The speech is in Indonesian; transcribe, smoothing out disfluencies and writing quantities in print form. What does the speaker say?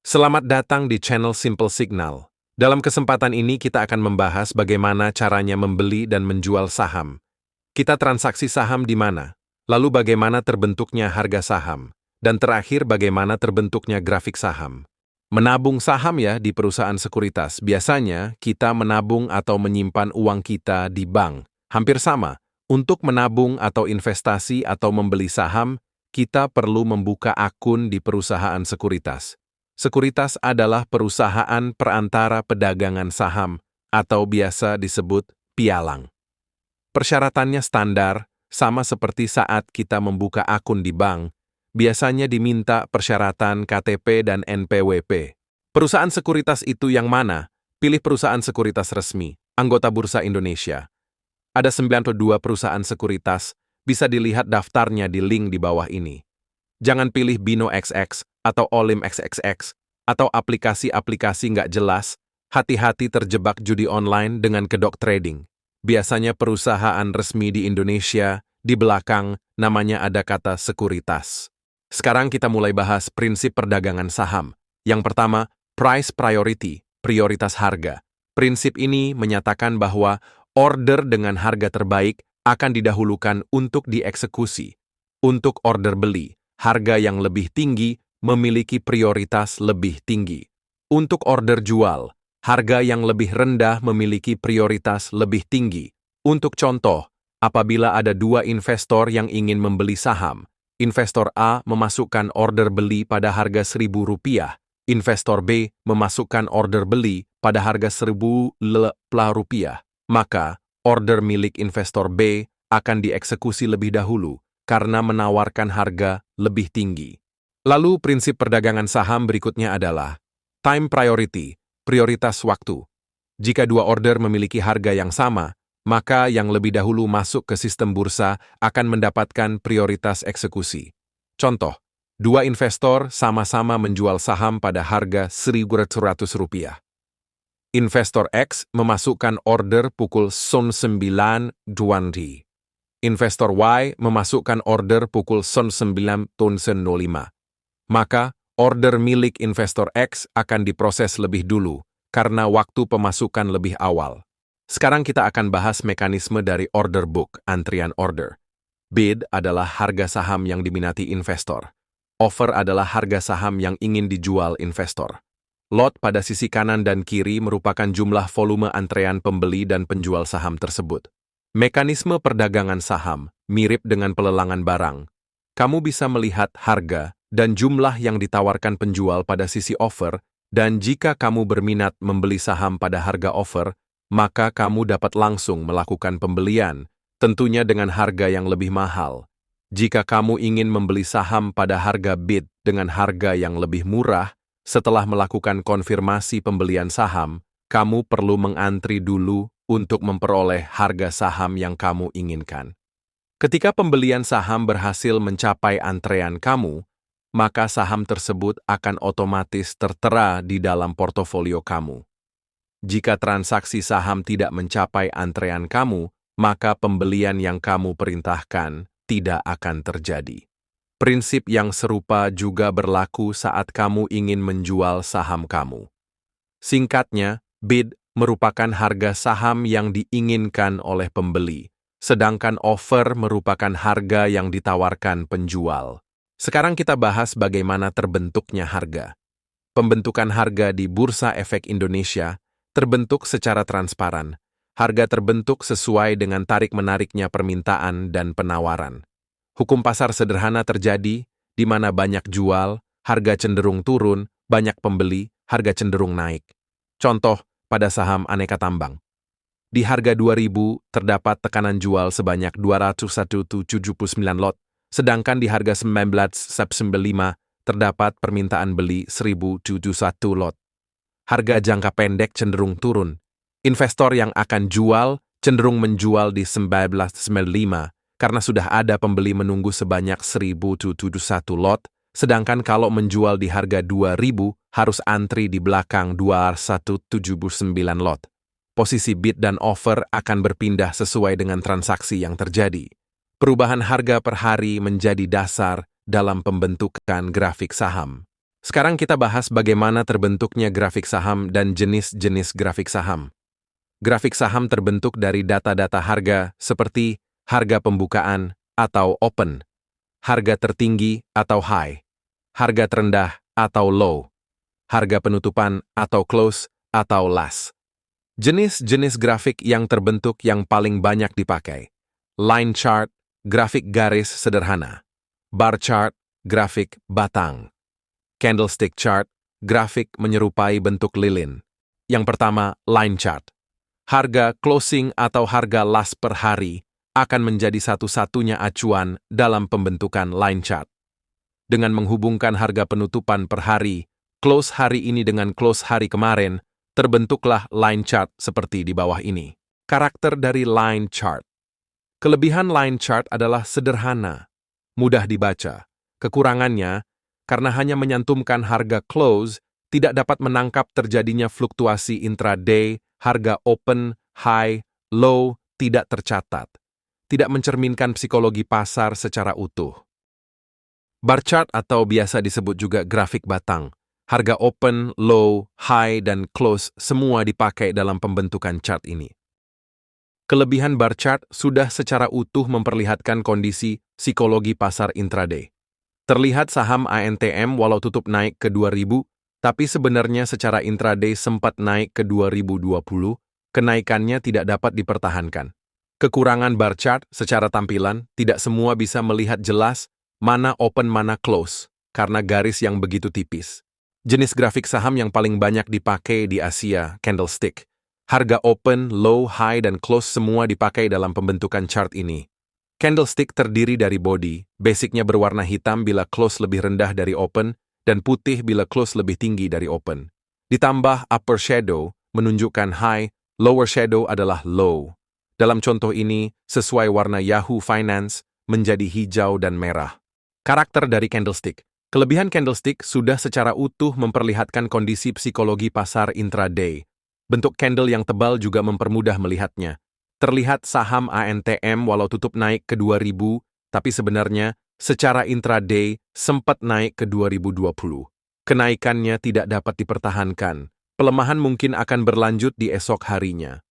Selamat datang di channel Simple Signal. Dalam kesempatan ini kita akan membahas bagaimana caranya membeli dan menjual saham. Kita transaksi saham di mana? Lalu bagaimana terbentuknya harga saham? Dan terakhir bagaimana terbentuknya grafik saham. Menabung saham ya di perusahaan sekuritas. Biasanya kita menabung atau menyimpan uang kita di bank. Hampir sama. Untuk menabung atau investasi atau membeli saham, kita perlu membuka akun di perusahaan sekuritas. Sekuritas adalah perusahaan perantara pedagangan saham atau biasa disebut pialang. Persyaratannya standar, sama seperti saat kita membuka akun di bank, biasanya diminta persyaratan KTP dan NPWP. Perusahaan sekuritas itu yang mana? Pilih perusahaan sekuritas resmi, anggota Bursa Indonesia. Ada 92 perusahaan sekuritas, bisa dilihat daftarnya di link di bawah ini. Jangan pilih Bino XX atau Olim XXX atau aplikasi-aplikasi nggak jelas, hati-hati terjebak judi online dengan kedok trading. Biasanya perusahaan resmi di Indonesia, di belakang namanya ada kata sekuritas. Sekarang kita mulai bahas prinsip perdagangan saham. Yang pertama, price priority, prioritas harga. Prinsip ini menyatakan bahwa order dengan harga terbaik akan didahulukan untuk dieksekusi. Untuk order beli, harga yang lebih tinggi memiliki prioritas lebih tinggi. Untuk order jual, harga yang lebih rendah memiliki prioritas lebih tinggi. Untuk contoh, apabila ada dua investor yang ingin membeli saham, investor A memasukkan order beli pada harga Rp1.000, investor B memasukkan order beli pada harga Rp1.000, maka order milik investor B akan dieksekusi lebih dahulu karena menawarkan harga lebih tinggi. Lalu prinsip perdagangan saham berikutnya adalah time priority, prioritas waktu. Jika dua order memiliki harga yang sama, maka yang lebih dahulu masuk ke sistem bursa akan mendapatkan prioritas eksekusi. Contoh, dua investor sama-sama menjual saham pada harga Rp1.100. Investor X memasukkan order pukul 09.20. Investor Y memasukkan order pukul 09.05. Maka, order milik investor X akan diproses lebih dulu, karena waktu pemasukan lebih awal. Sekarang kita akan bahas mekanisme dari order book, antrian order. Bid adalah harga saham yang diminati investor. Offer adalah harga saham yang ingin dijual investor. Lot pada sisi kanan dan kiri merupakan jumlah volume antrean pembeli dan penjual saham tersebut. Mekanisme perdagangan saham mirip dengan pelelangan barang. Kamu bisa melihat harga dan jumlah yang ditawarkan penjual pada sisi offer, dan jika kamu berminat membeli saham pada harga offer, maka kamu dapat langsung melakukan pembelian, tentunya dengan harga yang lebih mahal. Jika kamu ingin membeli saham pada harga bid dengan harga yang lebih murah, setelah melakukan konfirmasi pembelian saham, kamu perlu mengantri dulu untuk memperoleh harga saham yang kamu inginkan. Ketika pembelian saham berhasil mencapai antrean kamu, maka saham tersebut akan otomatis tertera di dalam portofolio kamu. Jika transaksi saham tidak mencapai antrean kamu, maka pembelian yang kamu perintahkan tidak akan terjadi. Prinsip yang serupa juga berlaku saat kamu ingin menjual saham kamu. Singkatnya, bid merupakan harga saham yang diinginkan oleh pembeli, sedangkan offer merupakan harga yang ditawarkan penjual. Sekarang kita bahas bagaimana terbentuknya harga. Pembentukan harga di Bursa Efek Indonesia terbentuk secara transparan. Harga terbentuk sesuai dengan tarik-menariknya permintaan dan penawaran. Hukum pasar sederhana terjadi, di mana banyak jual, harga cenderung turun, banyak pembeli, harga cenderung naik. Contoh, pada saham aneka tambang. Di harga 2.000 terdapat tekanan jual sebanyak 201,79 lot, sedangkan di harga 19,95 terdapat permintaan beli 1.071 lot. Harga jangka pendek cenderung turun. Investor yang akan jual cenderung menjual di 19,95 karena sudah ada pembeli menunggu sebanyak 1.071 lot, sedangkan kalau menjual di harga 2.000 harus antri di belakang 279 lot. Posisi bid dan offer akan berpindah sesuai dengan transaksi yang terjadi. Perubahan harga per hari menjadi dasar dalam pembentukan grafik saham. Sekarang kita bahas bagaimana terbentuknya grafik saham dan jenis-jenis grafik saham. Grafik saham terbentuk dari data-data harga seperti harga pembukaan atau open, harga tertinggi atau high, harga terendah atau low, harga penutupan atau close atau last. Jenis-jenis grafik yang terbentuk yang paling banyak dipakai. Line chart, grafik garis sederhana. Bar chart, grafik batang. Candlestick chart, grafik menyerupai bentuk lilin. Yang pertama, line chart. Harga closing atau harga last per hari akan menjadi satu-satunya acuan dalam pembentukan line chart. Dengan menghubungkan harga penutupan per hari, close hari ini dengan close hari kemarin, terbentuklah line chart seperti di bawah ini. Karakter dari line chart. Kelebihan line chart adalah sederhana, mudah dibaca. Kekurangannya, karena hanya menyantumkan harga close, tidak dapat menangkap terjadinya fluktuasi intraday, harga open, high, low tidak tercatat. Tidak mencerminkan psikologi pasar secara utuh. Bar chart atau biasa disebut juga grafik batang. Harga open, low, high, dan close semua dipakai dalam pembentukan chart ini. Kelebihan bar chart sudah secara utuh memperlihatkan kondisi psikologi pasar intraday. Terlihat saham ANTM walau tutup naik ke 2000, tapi sebenarnya secara intraday sempat naik ke 2020, kenaikannya tidak dapat dipertahankan. Kekurangan bar chart secara tampilan tidak semua bisa melihat jelas mana open mana close, karena garis yang begitu tipis. Jenis grafik saham yang paling banyak dipakai di Asia, candlestick. Harga open, low, high, dan close semua dipakai dalam pembentukan chart ini. Candlestick terdiri dari body, basicnya berwarna hitam bila close lebih rendah dari open, dan putih bila close lebih tinggi dari open. Ditambah upper shadow, menunjukkan high, lower shadow adalah low. Dalam contoh ini, sesuai warna Yahoo Finance, menjadi hijau dan merah. Karakter dari candlestick. Kelebihan candlestick sudah secara utuh memperlihatkan kondisi psikologi pasar intraday. Bentuk candle yang tebal juga mempermudah melihatnya. Terlihat saham ANTM walau tutup naik ke 2000, tapi sebenarnya secara intraday sempat naik ke 2020. Kenaikannya tidak dapat dipertahankan. Pelemahan mungkin akan berlanjut di esok harinya.